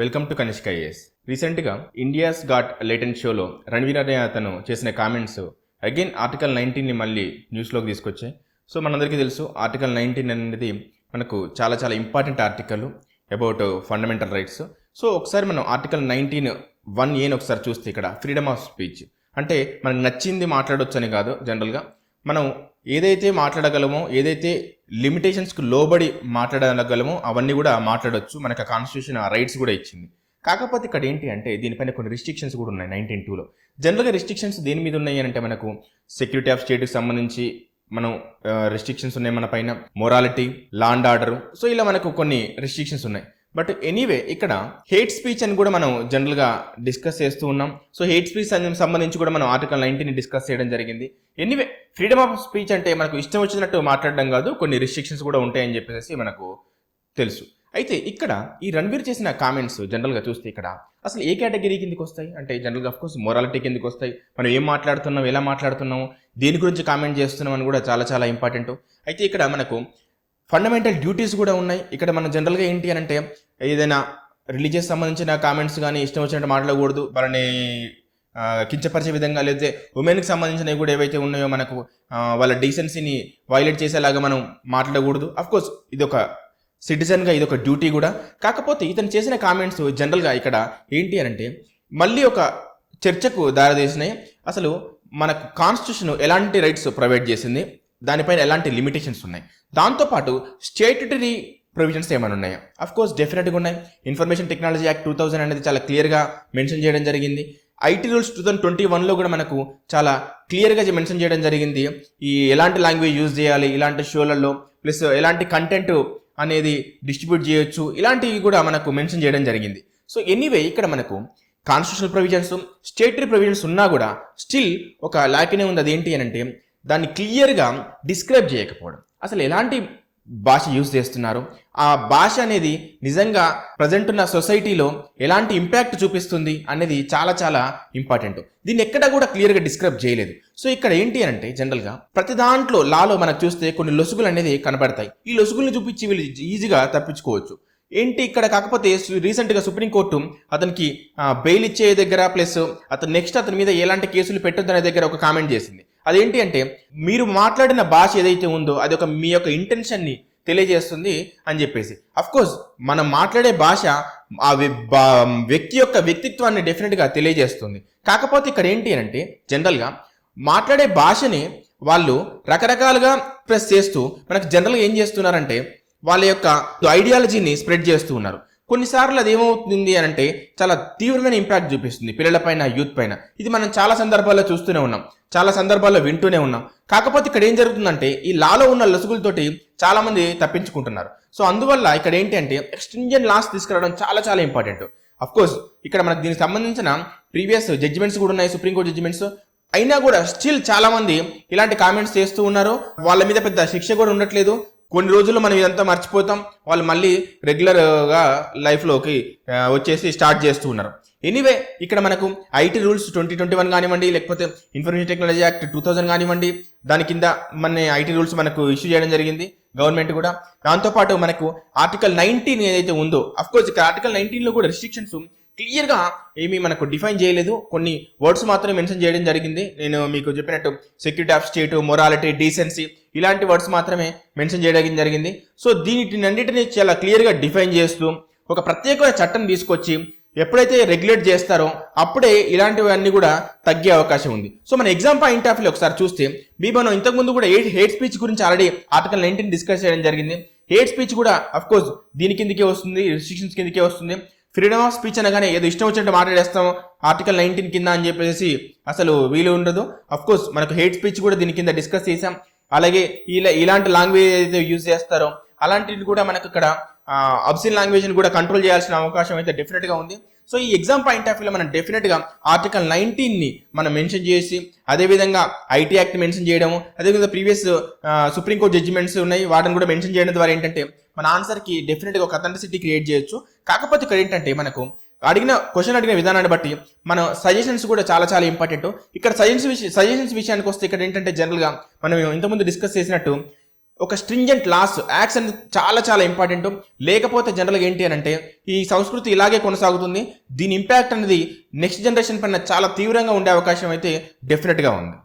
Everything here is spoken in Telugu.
Welcome to Kanishka IAS. రీసెంట్గా ఇండియాస్ గాట్ లేటెంట్ షోలో రణ్వీర్ అనే అతను చేసిన కామెంట్స్ అగైన్ ఆర్టికల్ 19ని మళ్ళీ న్యూస్లోకి తీసుకొచ్చాయి. సో మనందరికీ తెలుసు ఆర్టికల్ 19 అనేది మనకు చాలా చాలా important article about fundamental rights. So ఒకసారి మనం ఆర్టికల్ 19(1)(a) ఒకసారి చూస్తే ఇక్కడ ఫ్రీడమ్ ఆఫ్ స్పీచ్ అంటే మనకు నచ్చింది మాట్లాడొచ్చు అని కాదు. జనరల్గా మనం ఏదైతే మాట్లాడగలమో, ఏదైతే లిమిటేషన్స్కి లోబడి మాట్లాడగలమో అవన్నీ కూడా మాట్లాడవచ్చు. మనకు ఆ కాన్స్టిట్యూషన్ ఆ రైట్స్ కూడా ఇచ్చింది. కాకపోతే ఇక్కడ ఏంటి అంటే దీనిపైన కొన్ని రిస్ట్రిక్షన్స్ కూడా ఉన్నాయి 19(2)లో. జనరల్గా రిస్ట్రిక్షన్స్ దేని మీద ఉన్నాయి అంటే మనకు సెక్యూరిటీ ఆఫ్ స్టేట్కి సంబంధించి మనం రిస్ట్రిక్షన్స్ ఉన్నాయి, మన పైన morality, law and order. So ఇలా మనకు కొన్ని రిస్ట్రిక్షన్స్ ఉన్నాయి. బట్ ఎనీవే ఇక్కడ హేట్ స్పీచ్ అని కూడా మనం జనరల్గా డిస్కస్ చేస్తూ ఉన్నాం. సో హేట్ స్పీచ్ సంబంధించి కూడా మనం ఆర్టికల్ 19ని డిస్కస్ చేయడం జరిగింది. ఎనీవే ఫ్రీడమ్ ఆఫ్ స్పీచ్ అంటే మనకు ఇష్టం వచ్చినట్టు మాట్లాడడం కాదు, కొన్ని రిస్ట్రిక్షన్స్ కూడా ఉంటాయని చెప్పేసి మనకు తెలుసు. అయితే ఇక్కడ ఈ రణ్వీర్ చేసిన కామెంట్స్ జనరల్గా చూస్తే ఇక్కడ అసలు ఏ కేటగిరీ కిందకి వస్తాయి అంటే జనరల్గా అఫ్కోర్స్ మొరాలిటీ కిందకి వస్తాయి. మనం ఏం మాట్లాడుతున్నాం, ఎలా మాట్లాడుతున్నాము, దేని గురించి కామెంట్ చేస్తున్నాం అని కూడా చాలా చాలా ఇంపార్టెంట్. అయితే ఇక్కడ మనకు ఫండమెంటల్ డ్యూటీస్ కూడా ఉన్నాయి. ఇక్కడ మనం జనరల్గా ఏంటి అని అంటే ఏదైనా రిలీజియస్ సంబంధించిన కామెంట్స్ కానీ ఇష్టం వచ్చినట్టు మాట్లాడకూడదు, వాళ్ళని కించపరిచే విధంగా, లేకపోతే ఉమెన్కి సంబంధించినవి కూడా ఏవైతే ఉన్నాయో మనకు వాళ్ళ డీసెన్సీని వైలేట్ చేసేలాగా మనం మాట్లాడకూడదు. అఫ్కోర్స్ ఇది ఒక సిటిజన్గా ఇది ఒక డ్యూటీ కూడా. కాకపోతే ఇతను చేసిన కామెంట్స్ జనరల్గా ఇక్కడ ఏంటి అని అంటే మళ్ళీ ఒక చర్చకు దారితీసినాయి. అసలు మనకు కాన్స్టిట్యూషన్ ఎలాంటి రైట్స్ ప్రొవైడ్ చేసింది, దానిపైన ఎలాంటి లిమిటేషన్స్ ఉన్నాయి, దాంతోపాటు స్టేట్యుటరీ ప్రొవిజన్స్ ఏమైనా ఉన్నాయా? అఫ్కోర్స్ డెఫినెట్గా ఉన్నాయి. ఇన్ఫర్మేషన్ టెక్నాలజీ యాక్ట్ 2000 అనేది చాలా క్లియర్గా మెన్షన్ చేయడం జరిగింది. ఐటీ రూల్స్ 2021లో కూడా మనకు చాలా క్లియర్గా మెన్షన్ చేయడం జరిగింది. ఈ ఎలాంటి లాంగ్వేజ్ యూజ్ చేయాలి ఇలాంటి షోలలో, ప్లస్ ఎలాంటి కంటెంట్ అనేది డిస్ట్రిబ్యూట్ చేయొచ్చు, ఇలాంటివి కూడా మనకు మెన్షన్ చేయడం జరిగింది. సో ఎనీవే ఇక్కడ మనకు కాన్స్టిట్యూషనల్ ప్రొవిజన్స్, స్టేటరీ ప్రొవిజన్స్ ఉన్నా కూడా స్టిల్ ఒక లాకినే ఉంది. అదేంటి అని అంటే దాన్ని క్లియర్గా డిస్క్రైబ్ చేయకపోవడం. అసలు ఎలాంటి భాష యూజ్ చేస్తున్నారు, ఆ భాష అనేది నిజంగా ప్రజెంట్ ఉన్న సొసైటీలో ఎలాంటి ఇంపాక్ట్ చూపిస్తుంది అనేది చాలా చాలా ఇంపార్టెంట్. దీన్ని ఎక్కడా కూడా క్లియర్గా డిస్క్రైబ్ చేయలేదు. సో ఇక్కడ ఏంటి అంటే జనరల్గా ప్రతి దాంట్లో లాలో మనకు చూస్తే కొన్ని లొసుగులు అనేది కనబడతాయి. ఈ లొసుగులను చూపించి వీళ్ళు ఈజీగా తప్పించుకోవచ్చు. ఏంటి ఇక్కడ కాకపోతే రీసెంట్గా సుప్రీంకోర్టు అతనికి బెయిల్ ఇచ్చే దగ్గర, ప్లస్ అతను నెక్స్ట్ అతని మీద ఎలాంటి కేసులు పెట్టొద్దనే దగ్గర ఒక కామెంట్ చేసింది. అదేంటి అంటే మీరు మాట్లాడిన భాష ఏదైతే ఉందో అది ఒక మీ యొక్క ఇంటెన్షన్ని తెలియజేస్తుంది అని చెప్పేసి. అఫ్కోర్స్ మనం మాట్లాడే భాష ఆ వ్యక్తి యొక్క వ్యక్తిత్వాన్ని డెఫినెట్గా తెలియజేస్తుంది. కాకపోతే ఇక్కడ ఏంటి అంటే జనరల్గా మాట్లాడే భాషని వాళ్ళు రకరకాలుగా ఎక్స్ప్రెస్ చేస్తూ మనకు జనరల్గా ఏం చేస్తున్నారంటే వాళ్ళ యొక్క ఐడియాలజీని స్ప్రెడ్ చేస్తూ ఉన్నారు. కొన్నిసార్లు అది ఏమవుతుంది అని అంటే చాలా తీవ్రమైన ఇంపాక్ట్ చూపిస్తుంది పిల్లలపైన, యూత్ పైన. ఇది మనం చాలా సందర్భాల్లో చూస్తూనే ఉన్నాం, చాలా సందర్భాల్లో వింటూనే ఉన్నాం. కాకపోతే ఇక్కడ ఏం జరుగుతుందంటే ఈ లాలో ఉన్న లొసుగులతోటి చాలా మంది తప్పించుకుంటున్నారు. సో అందువల్ల ఇక్కడ ఏంటి అంటే స్ట్రింజెంట్ లాస్ తీసుకురావడం చాలా చాలా ఇంపార్టెంట్. అఫ్కోర్స్ ఇక్కడ మనకు దీనికి సంబంధించిన ప్రీవియస్ జడ్జిమెంట్స్ కూడా ఉన్నాయి, సుప్రీంకోర్టు జడ్జిమెంట్స్. అయినా కూడా స్టిల్ చాలా మంది ఇలాంటి కామెంట్స్ చేస్తూ ఉన్నారు. వాళ్ళ మీద పెద్ద శిక్ష కూడా ఉండట్లేదు. కొన్ని రోజుల్లో మనం ఇదంతా మర్చిపోతాం, వాళ్ళు మళ్ళీ రెగ్యులర్గా లైఫ్లోకి వచ్చేసి స్టార్ట్ చేస్తూ ఉన్నారు. ఎనీవే ఇక్కడ మనకు ఐటీ రూల్స్ 2021 కానివ్వండి, లేకపోతే ఇన్ఫర్మేషన్ టెక్నాలజీ యాక్ట్ 2000 కానివ్వండి, దాని కింద మన ఐటీ రూల్స్ మనకు ఇష్యూ చేయడం జరిగింది గవర్నమెంట్ కూడా. దాంతోపాటు మనకు ఆర్టికల్ 19 ఏదైతే ఉందో, అఫ్కోర్స్ ఇక్కడ ఆర్టికల్ 19లో కూడా రిస్ట్రిక్షన్స్ క్లియర్గా ఏమీ మనకు డిఫైన్ చేయలేదు, కొన్ని వర్డ్స్ మాత్రమే మెన్షన్ చేయడం జరిగింది. నేను మీకు చెప్పినట్టు security of state, morality, decency ఇలాంటి వర్డ్స్ మాత్రమే మెన్షన్ చేయడం జరిగింది. సో దీనిన్నింటినీ చాలా క్లియర్గా డిఫైన్ చేస్తూ ఒక ప్రత్యేకమైన చట్టం తీసుకొచ్చి ఎప్పుడైతే రెగ్యులేట్ చేస్తారో అప్పుడే ఇలాంటివన్నీ కూడా తగ్గే అవకాశం ఉంది. సో మన ఎగ్జామ్ పాయింట్ ఆఫ్ వ్యూ ఒకసారి చూస్తే మనం ఇంతకుముందు కూడా హేట్ స్పీచ్ గురించి ఆల్రెడీ ఆర్టికల్ 19 డిస్కస్ చేయడం జరిగింది. హేట్ స్పీచ్ కూడా అఫ్కోర్స్ దీని కిందకే వస్తుంది, రిస్ట్రిక్షన్స్ కిందకే వస్తుంది. ఫ్రీడమ్ ఆఫ్ స్పీచ్ అనగానే ఏదో ఇష్టం వచ్చినట్టు మాట్లాడేస్తాం ఆర్టికల్ 19 కింద అని చెప్పేసి అసలు వీలు ఉండదు. అఫ్కోర్స్ మనకు హేట్ స్పీచ్ కూడా దీని కింద డిస్కస్ చేసాం. అలాగే ఇలాంటి లాంగ్వేజ్ ఏదైతే యూజ్ చేస్తారో అలాంటివి కూడా మనకు ఇక్కడ అబ్సిన్ లాంగ్వేజ్ని కూడా కంట్రోల్ చేయాల్సిన అవకాశం అయితే డెఫినెట్గా ఉంది. సో ఈ ఎగ్జామ్ పాయింట్ ఆఫ్ వ్యూలో మనం డెఫినెట్గా ఆర్టికల్ 19ని మనం మెన్షన్ చేసి, అదేవిధంగా ఐటీ యాక్ట్ మెన్షన్ చేయడము, అదేవిధంగా ప్రీవియస్ సుప్రీంకోర్టు జడ్జిమెంట్స్ ఉన్నాయి వాటిని కూడా మెన్షన్ చేయడం ద్వారా ఏంటంటే మన ఆన్సర్కి డెఫినెట్గా ఒక అథెంటిసిటీ క్రియేట్ చేయొచ్చు. కాకపోతే ఇక్కడ ఏంటంటే మనకు క్వశ్చన్ అడిగిన విధానాన్ని బట్టి మన సజెషన్స్ కూడా చాలా చాలా ఇంపార్టెంట్. ఇక్కడ సజెషన్స్ విషయానికి వస్తే ఇక్కడ ఏంటంటే జనరల్గా మనం ఇంతకుముందు డిస్కస్ చేసినట్టు ఒక స్ట్రింజెంట్ లాస్ యాక్ట్స్ అనేది చాలా చాలా ఇంపార్టెంట్. లేకపోతే జనరల్గా ఏంటి అని అంటే ఈ సంస్కృతి ఇలాగే కొనసాగుతుంది. దీని ఇంపాక్ట్ అనేది నెక్స్ట్ జనరేషన్ పైన చాలా తీవ్రంగా ఉండే అవకాశం అయితే డెఫినెట్గా ఉంది.